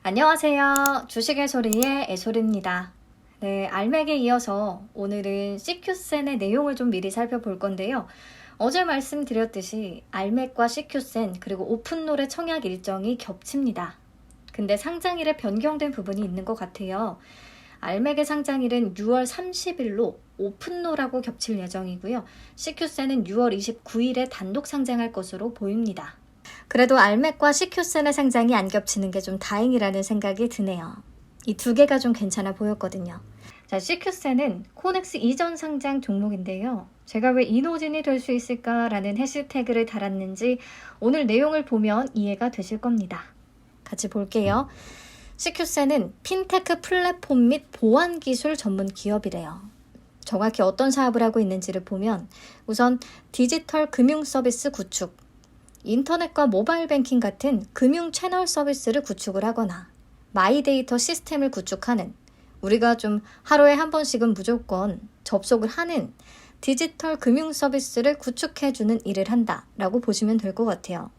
안녕하세요. 주식의 소리의 애소리입니다. 네, 알맥에 이어서 오늘은 CQ센의 내용을 좀 미리 살펴볼 건데요. 어제 말씀드렸듯이 알맥과 CQ센 그리고 오픈롤의 청약 일정이 겹칩니다. 근데 상장일에 변경된 부분이 있는 것 같아요. 알맥의 상장일은 6월 30일로 오픈롤하고 겹칠 예정이고요. CQ센은 6월 29일에 단독 상장할 것으로 보입니다. 그래도 알맥과 CQ센의 상장이 안 겹치는 게 좀 다행이라는 생각이 드네요. 이 두 개가 좀 괜찮아 보였거든요. 자, CQ센은 코넥스 이전 상장 종목인데요. 제가 왜 이노진이 될 수 있을까라는 해시태그를 달았는지 오늘 내용을 보면 이해가 되실 겁니다. 같이 볼게요. CQ센은 핀테크 플랫폼 및 보안 기술 전문 기업이래요. 정확히 어떤 사업을 하고 있는지를 보면 우선 디지털 금융 서비스 구축, 인터넷과 모바일 뱅킹 같은 금융 채널 서비스를 구축을 하거나 마이데이터 시스템을 구축하는, 우리가 좀 하루에 한 번씩은 무조건 접속을 하는 디지털 금융 서비스를 구축해주는 일을 한다라고 보시면 될 것 같아요.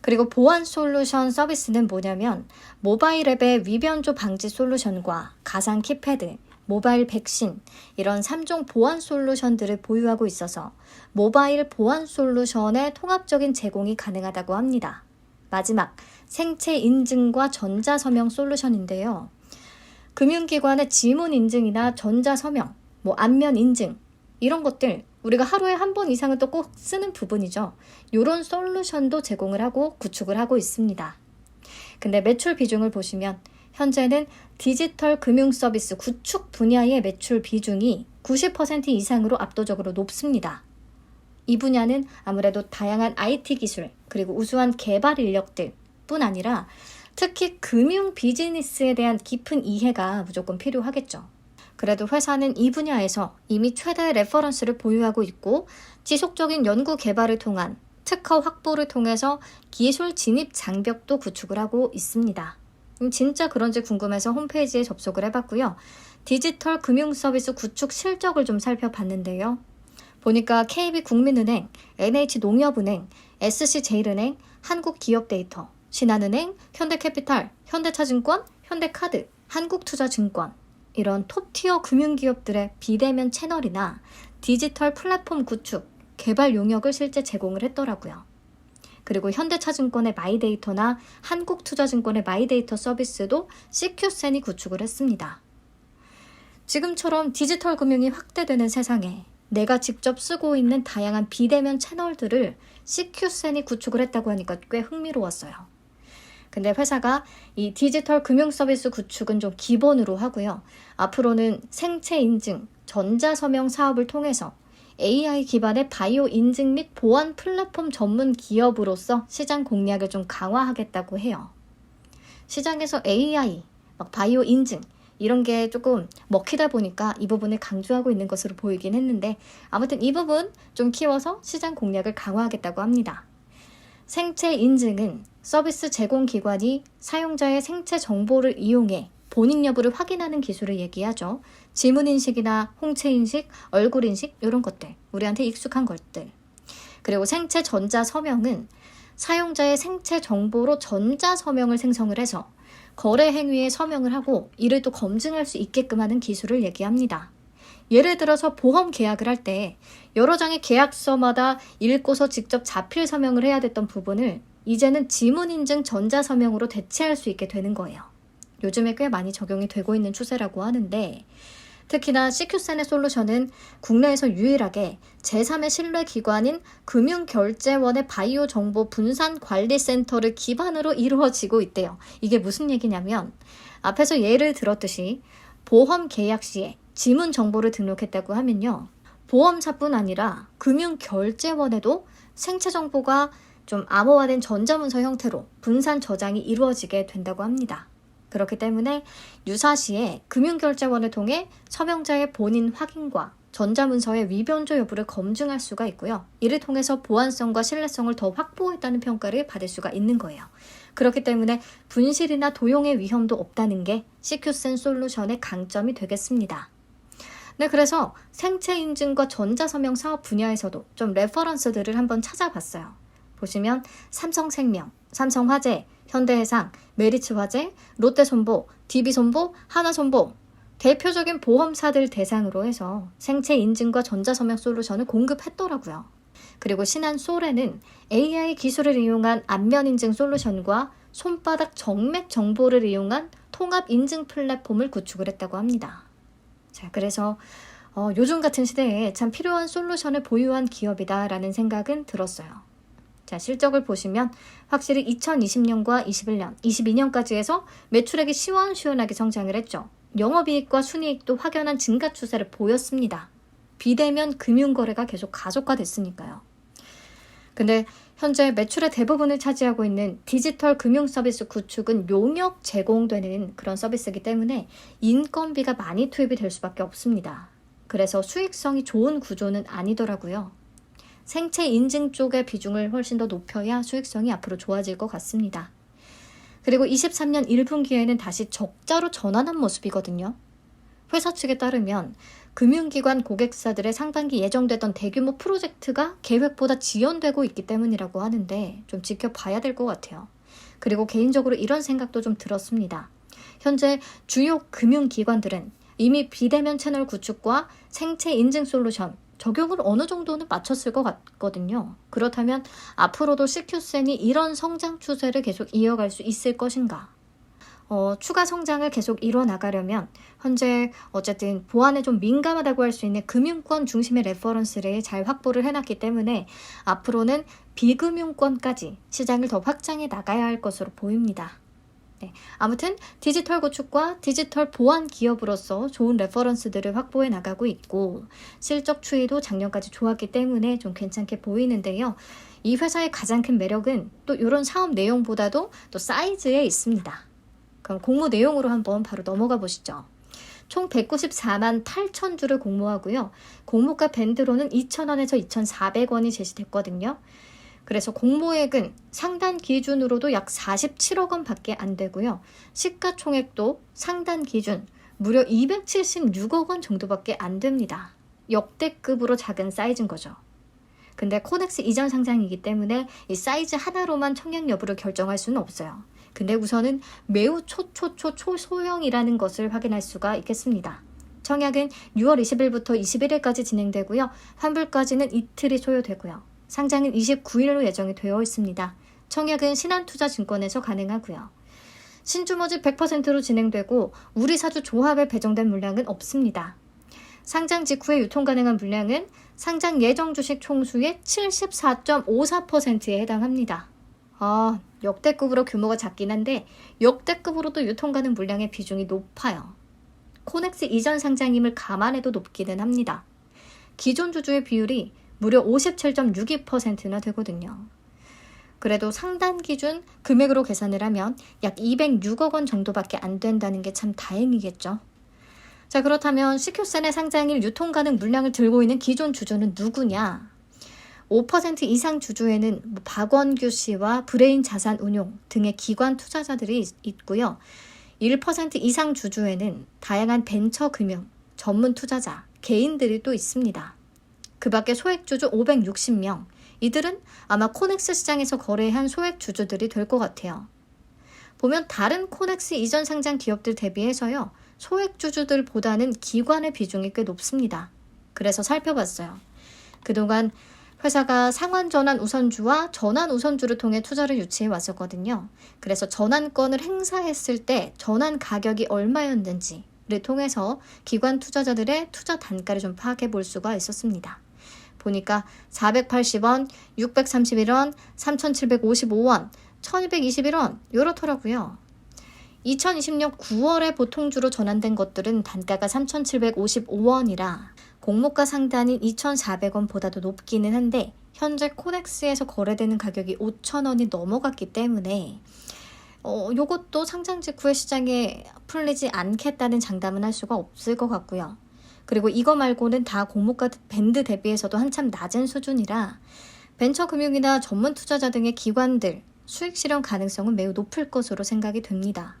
그리고 보안 솔루션 서비스는 뭐냐면 모바일 앱의 위변조 방지 솔루션과 가상 키패드, 모바일 백신, 이런 3종 보안 솔루션들을 보유하고 있어서 모바일 보안 솔루션의 통합적인 제공이 가능하다고 합니다. 마지막, 생체 인증과 전자서명 솔루션인데요. 금융기관의 지문 인증이나 전자서명, 안면 인증, 이런 것들 우리가 하루에 한 번 이상은 또 꼭 쓰는 부분이죠. 이런 솔루션도 제공을 하고 구축을 하고 있습니다. 근데 매출 비중을 보시면 현재는 디지털 금융 서비스 구축 분야의 매출 비중이 90% 이상으로 압도적으로 높습니다. 이 분야는 아무래도 다양한 IT 기술 그리고 우수한 개발 인력들 뿐 아니라 특히 금융 비즈니스에 대한 깊은 이해가 무조건 필요하겠죠. 그래도 회사는 이 분야에서 이미 최대의 레퍼런스를 보유하고 있고 지속적인 연구 개발을 통한 특허 확보를 통해서 기술 진입 장벽도 구축을 하고 있습니다. 진짜 그런지 궁금해서 홈페이지에 접속을 해봤고요. 디지털 금융 서비스 구축 실적을 좀 살펴봤는데요. 보니까 KB국민은행, NH농협은행, SC제일은행, 한국기업데이터, 신한은행, 현대캐피탈, 현대차증권, 현대카드, 한국투자증권, 이런 톱티어 금융기업들의 비대면 채널이나 디지털 플랫폼 구축, 개발 용역을 실제 제공을 했더라고요. 그리고 현대차증권의 마이데이터나 한국투자증권의 마이데이터 서비스도 CQ센이 구축을 했습니다. 지금처럼 디지털 금융이 확대되는 세상에 내가 직접 쓰고 있는 다양한 비대면 채널들을 CQ센이 구축을 했다고 하니까 꽤 흥미로웠어요. 근데 회사가 이 디지털 금융 서비스 구축은 좀 기본으로 하고요. 앞으로는 생체 인증, 전자서명 사업을 통해서 AI 기반의 바이오 인증 및 보안 플랫폼 전문 기업으로서 시장 공략을 좀 강화하겠다고 해요. 시장에서 AI, 바이오 인증 이런 게 조금 먹히다 보니까 이 부분을 강조하고 있는 것으로 보이긴 했는데 아무튼 이 부분 좀 키워서 시장 공략을 강화하겠다고 합니다. 생체 인증은 서비스 제공 기관이 사용자의 생체 정보를 이용해 본인 여부를 확인하는 기술을 얘기하죠. 지문인식이나 홍채인식, 얼굴인식 이런 것들, 우리한테 익숙한 것들. 그리고 생체 전자서명은 사용자의 생체 정보로 전자서명을 생성을 해서 거래 행위에 서명을 하고 이를 또 검증할 수 있게끔 하는 기술을 얘기합니다. 예를 들어서 보험 계약을 할 때 여러 장의 계약서마다 읽고서 직접 자필 서명을 해야 됐던 부분을 이제는 지문인증 전자서명으로 대체할 수 있게 되는 거예요. 요즘에 꽤 많이 적용이 되고 있는 추세라고 하는데 특히나 CQ센의 솔루션은 국내에서 유일하게 제3의 신뢰기관인 금융결제원의 바이오 정보 분산 관리센터를 기반으로 이루어지고 있대요. 이게 무슨 얘기냐면 앞에서 예를 들었듯이 보험 계약 시에 지문 정보를 등록했다고 하면요. 보험사뿐 아니라 금융결제원에도 생체 정보가 좀 암호화된 전자문서 형태로 분산 저장이 이루어지게 된다고 합니다. 그렇기 때문에 유사시에 금융결제원을 통해 서명자의 본인 확인과 전자문서의 위변조 여부를 검증할 수가 있고요. 이를 통해서 보안성과 신뢰성을 더 확보했다는 평가를 받을 수가 있는 거예요. 그렇기 때문에 분실이나 도용의 위험도 없다는 게 CQ센 솔루션의 강점이 되겠습니다. 네, 그래서 생체 인증과 전자서명 사업 분야에서도 좀 레퍼런스들을 한번 찾아봤어요. 보시면 삼성생명, 삼성화재, 현대해상, 메리츠화재, 롯데손보, DB손보, 하나손보 대표적인 보험사들 대상으로 해서 생체 인증과 전자서명 솔루션을 공급했더라고요. 그리고 신한솔에는 AI 기술을 이용한 안면 인증 솔루션과 손바닥 정맥 정보를 이용한 통합 인증 플랫폼을 구축을 했다고 합니다. 자, 그래서 요즘 같은 시대에 참 필요한 솔루션을 보유한 기업이다라는 생각은 들었어요. 자, 실적을 보시면 확실히 2020년과 21년, 22년까지 해서 매출액이 시원시원하게 성장을 했죠. 영업이익과 순이익도 확연한 증가 추세를 보였습니다. 비대면 금융거래가 계속 가속화됐으니까요. 근데 현재 매출의 대부분을 차지하고 있는 디지털 금융 서비스 구축은 용역 제공되는 그런 서비스이기 때문에 인건비가 많이 투입이 될 수밖에 없습니다. 그래서 수익성이 좋은 구조는 아니더라고요. 생체 인증 쪽의 비중을 훨씬 더 높여야 수익성이 앞으로 좋아질 것 같습니다. 그리고 23년 1분기에는 다시 적자로 전환한 모습이거든요. 회사 측에 따르면 금융기관 고객사들의 상반기 예정되던 대규모 프로젝트가 계획보다 지연되고 있기 때문이라고 하는데 좀 지켜봐야 될 것 같아요. 그리고 개인적으로 이런 생각도 좀 들었습니다. 현재 주요 금융기관들은 이미 비대면 채널 구축과 생체 인증 솔루션 적용을 어느 정도는 마쳤을 것 같거든요. 그렇다면 앞으로도 CQ센이 이런 성장 추세를 계속 이어갈 수 있을 것인가? 추가 성장을 계속 이뤄나가려면 현재 어쨌든 보안에 좀 민감하다고 할 수 있는 금융권 중심의 레퍼런스를 잘 확보를 해놨기 때문에 앞으로는 비금융권까지 시장을 더 확장해 나가야 할 것으로 보입니다. 네, 아무튼 디지털 구축과 디지털 보안 기업으로서 좋은 레퍼런스들을 확보해 나가고 있고 실적 추이도 작년까지 좋았기 때문에 좀 괜찮게 보이는데요. 이 회사의 가장 큰 매력은 또 이런 사업 내용보다도 또 사이즈에 있습니다. 그럼 공모 내용으로 한번 바로 넘어가 보시죠. 총 194만 8천 주를 공모하고요. 공모가 밴드로는 2,000원에서 2,400원이 제시됐거든요. 그래서 공모액은 상단 기준으로도 약 47억 원 밖에 안 되고요. 시가총액도 상단 기준 무려 276억 원 정도밖에 안 됩니다. 역대급으로 작은 사이즈인 거죠. 근데 코넥스 이전 상장이기 때문에 이 사이즈 하나로만 청약 여부를 결정할 수는 없어요. 근데 우선은 매우 초소형이라는 것을 확인할 수가 있겠습니다. 청약은 6월 20일부터 21일까지 진행되고요. 환불까지는 이틀이 소요되고요. 상장은 29일로 예정이 되어 있습니다. 청약은 신한투자증권에서 가능하고요. 신주모집 100%로 진행되고 우리사주 조합에 배정된 물량은 없습니다. 상장 직후에 유통 가능한 물량은 상장 예정 주식 총수의 74.54%에 해당합니다. 역대급으로 규모가 작긴 한데 역대급으로도 유통 가능 물량의 비중이 높아요. 코넥스 이전 상장임을 감안해도 높기는 합니다. 기존 주주의 비율이 무려 57.62%나 되거든요. 그래도 상단 기준 금액으로 계산을 하면 약 206억 원 정도밖에 안 된다는 게 참 다행이겠죠. 자, 그렇다면 CQ센의 상장일 유통 가능 물량을 들고 있는 기존 주주는 누구냐? 5% 이상 주주에는 박원규 씨와 브레인 자산운용 등의 기관 투자자들이 있고요. 1% 이상 주주에는 다양한 벤처금융, 전문 투자자, 개인들이 또 있습니다. 그 밖에 소액주주 560명, 이들은 아마 코넥스 시장에서 거래한 소액주주들이 될 것 같아요. 보면 다른 코넥스 이전 상장 기업들 대비해서요. 소액주주들보다는 기관의 비중이 꽤 높습니다. 그래서 살펴봤어요. 그동안 회사가 상환전환 우선주와 전환 우선주를 통해 투자를 유치해 왔었거든요. 그래서 전환권을 행사했을 때 전환 가격이 얼마였는지를 통해서 기관 투자자들의 투자 단가를 좀 파악해 볼 수가 있었습니다. 보니까 480원, 631원, 3,755원, 1,221원 이렇더라고요. 2020년 9월에 보통주로 전환된 것들은 단가가 3,755원이라 공모가 상단인 2,400원보다도 높기는 한데 현재 코넥스에서 거래되는 가격이 5,000원이 넘어갔기 때문에 요것도 상장 직후에 시장에 풀리지 않겠다는 장담은 할 수가 없을 것 같고요. 그리고 이거 말고는 다 공모가 밴드 대비해서도 한참 낮은 수준이라 벤처금융이나 전문 투자자 등의 기관들 수익 실현 가능성은 매우 높을 것으로 생각이 됩니다.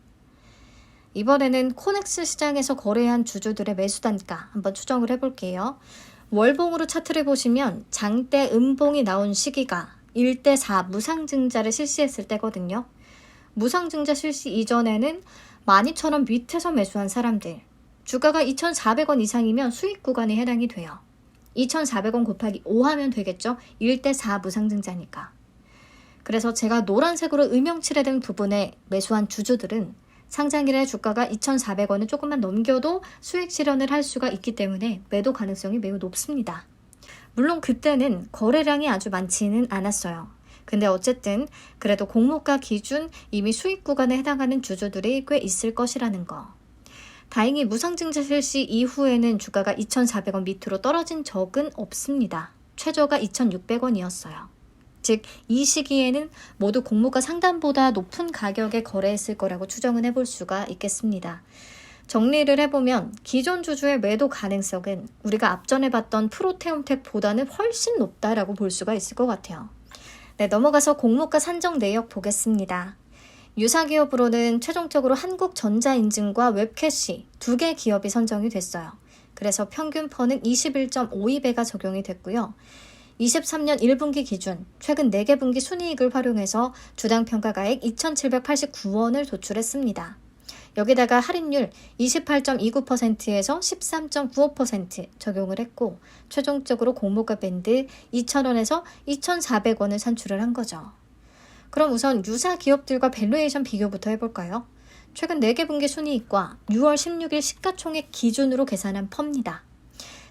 이번에는 코넥스 시장에서 거래한 주주들의 매수 단가 한번 추정을 해볼게요. 월봉으로 차트를 보시면 장대 음봉이 나온 시기가 1대4 무상증자를 실시했을 때거든요. 무상증자 실시 이전에는 12,000원 밑에서 매수한 사람들, 주가가 2,400원 이상이면 수익 구간에 해당이 돼요. 2,400원 곱하기 5 하면 되겠죠? 1대4 무상증자니까. 그래서 제가 노란색으로 음영칠해둔 부분에 매수한 주주들은 상장일에 주가가 2,400원을 조금만 넘겨도 수익 실현을 할 수가 있기 때문에 매도 가능성이 매우 높습니다. 물론 그때는 거래량이 아주 많지는 않았어요. 근데 어쨌든 그래도 공모가 기준 이미 수익 구간에 해당하는 주주들이 꽤 있을 것이라는 거. 다행히 무상증자 실시 이후에는 주가가 2,400원 밑으로 떨어진 적은 없습니다. 최저가 2,600원이었어요. 즉, 이 시기에는 모두 공모가 상단보다 높은 가격에 거래했을 거라고 추정은 해볼 수가 있겠습니다. 정리를 해보면 기존 주주의 매도 가능성은 우리가 앞전에 봤던 프로테움텍보다는 훨씬 높다라고 볼 수가 있을 것 같아요. 네, 넘어가서 공모가 산정 내역 보겠습니다. 유사기업으로는 최종적으로 한국전자인증과 웹캐시 2개 기업이 선정이 됐어요. 그래서 평균 퍼는 21.52배가 적용이 됐고요. 23년 1분기 기준 최근 4개 분기 순이익을 활용해서 주당 평가가액 2,789원을 도출했습니다. 여기다가 할인율 28.29%에서 13.95% 적용을 했고 최종적으로 공모가 밴드 2,000원에서 2,400원을 산출을 한 거죠. 그럼 우선 유사 기업들과 밸류에이션 비교부터 해볼까요? 최근 4개 분기 순이익과 6월 16일 시가총액 기준으로 계산한 펌입니다.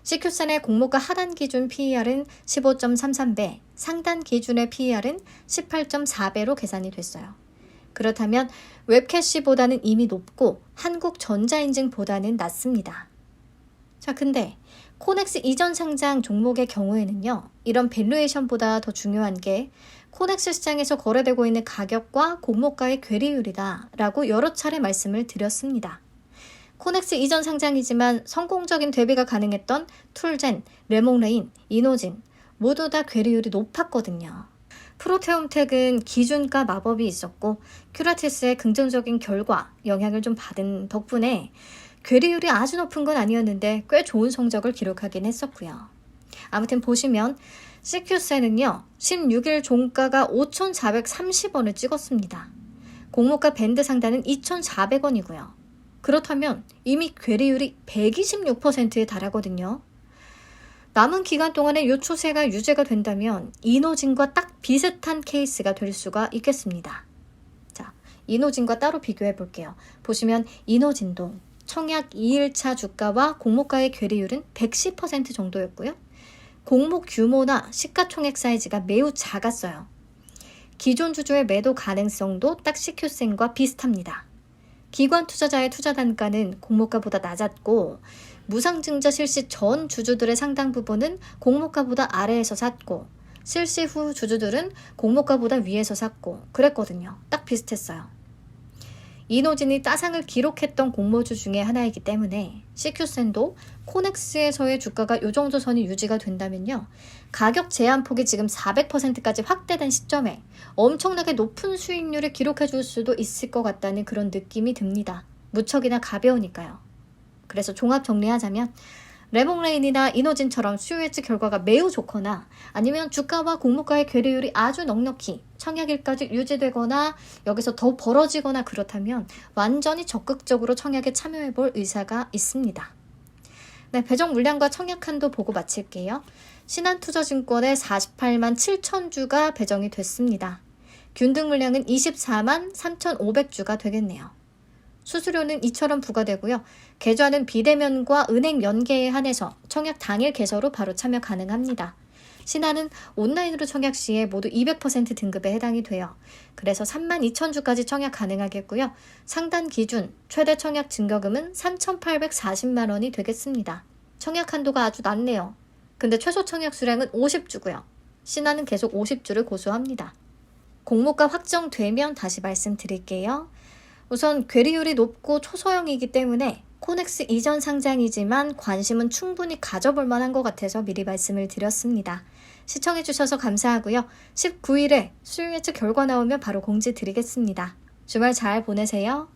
CQ센의 공모가 하단 기준 PER은 15.33배, 상단 기준의 PER은 18.4배로 계산이 됐어요. 그렇다면 웹캐시보다는 이미 높고 한국전자인증보다는 낮습니다. 자, 근데 코넥스 이전 상장 종목의 경우에는요, 이런 밸류에이션보다 더 중요한 게 코넥스 시장에서 거래되고 있는 가격과 공모가의 괴리율이다 라고 여러 차례 말씀을 드렸습니다. 코넥스 이전 상장이지만 성공적인 대비가 가능했던 툴젠, 레몽레인, 이노진 모두 다 괴리율이 높았거든요. 프로테움텍은 기준가 마법이 있었고 큐라티스의 긍정적인 결과 영향을 좀 받은 덕분에 괴리율이 아주 높은 건 아니었는데 꽤 좋은 성적을 기록하긴 했었고요. 아무튼 보시면 CQ센은요 16일 종가가 5,430원을 찍었습니다. 공모가 밴드 상단은 2,400원이고요. 그렇다면 이미 괴리율이 126%에 달하거든요. 남은 기간 동안에 이 추세가 유지가 된다면 이노진과 딱 비슷한 케이스가 될 수가 있겠습니다. 자, 이노진과 따로 비교해 볼게요. 보시면 이노진도 청약 2일차 주가와 공모가의 괴리율은 110% 정도였고요. 공모 규모나 시가총액 사이즈가 매우 작았어요. 기존 주주의 매도 가능성도 딱 CQ센과 비슷합니다. 기관 투자자의 투자 단가는 공모가보다 낮았고 무상증자 실시 전 주주들의 상당 부분은 공모가보다 아래에서 샀고 실시 후 주주들은 공모가보다 위에서 샀고 그랬거든요. 딱 비슷했어요. 이노진이 따상을 기록했던 공모주 중에 하나이기 때문에 CQ센도 코넥스에서의 주가가 이 정도 선이 유지가 된다면요. 가격 제한폭이 지금 400%까지 확대된 시점에 엄청나게 높은 수익률을 기록해 줄 수도 있을 것 같다는 그런 느낌이 듭니다. 무척이나 가벼우니까요. 그래서 종합 정리하자면 레몽레인이나 이노진처럼 수요 해지 결과가 매우 좋거나 아니면 주가와 공모가의 괴리율이 아주 넉넉히 청약일까지 유지되거나 여기서 더 벌어지거나 그렇다면 완전히 적극적으로 청약에 참여해볼 의사가 있습니다. 네, 배정 물량과 청약 한도 보고 마칠게요. 신한투자증권에 48만 7천 주가 배정이 됐습니다. 균등 물량은 24만 3,500주가 되겠네요. 수수료는 이처럼 부과되고요. 계좌는 비대면과 은행 연계에 한해서 청약 당일 개설로 바로 참여 가능합니다. 신한은 온라인으로 청약 시에 모두 200% 등급에 해당이 돼요. 그래서 32,000주까지 청약 가능하겠고요. 상단 기준 최대 청약 증거금은 3,840만 원이 되겠습니다. 청약 한도가 아주 낮네요. 근데 최소 청약 수량은 50주고요. 신한은 계속 50주를 고수합니다. 공모가 확정되면 다시 말씀드릴게요. 우선 괴리율이 높고 초소형이기 때문에 코넥스 이전 상장이지만 관심은 충분히 가져볼 만한 것 같아서 미리 말씀을 드렸습니다. 시청해주셔서 감사하고요. 19일에 수요 예측 결과 나오면 바로 공지 드리겠습니다. 주말 잘 보내세요.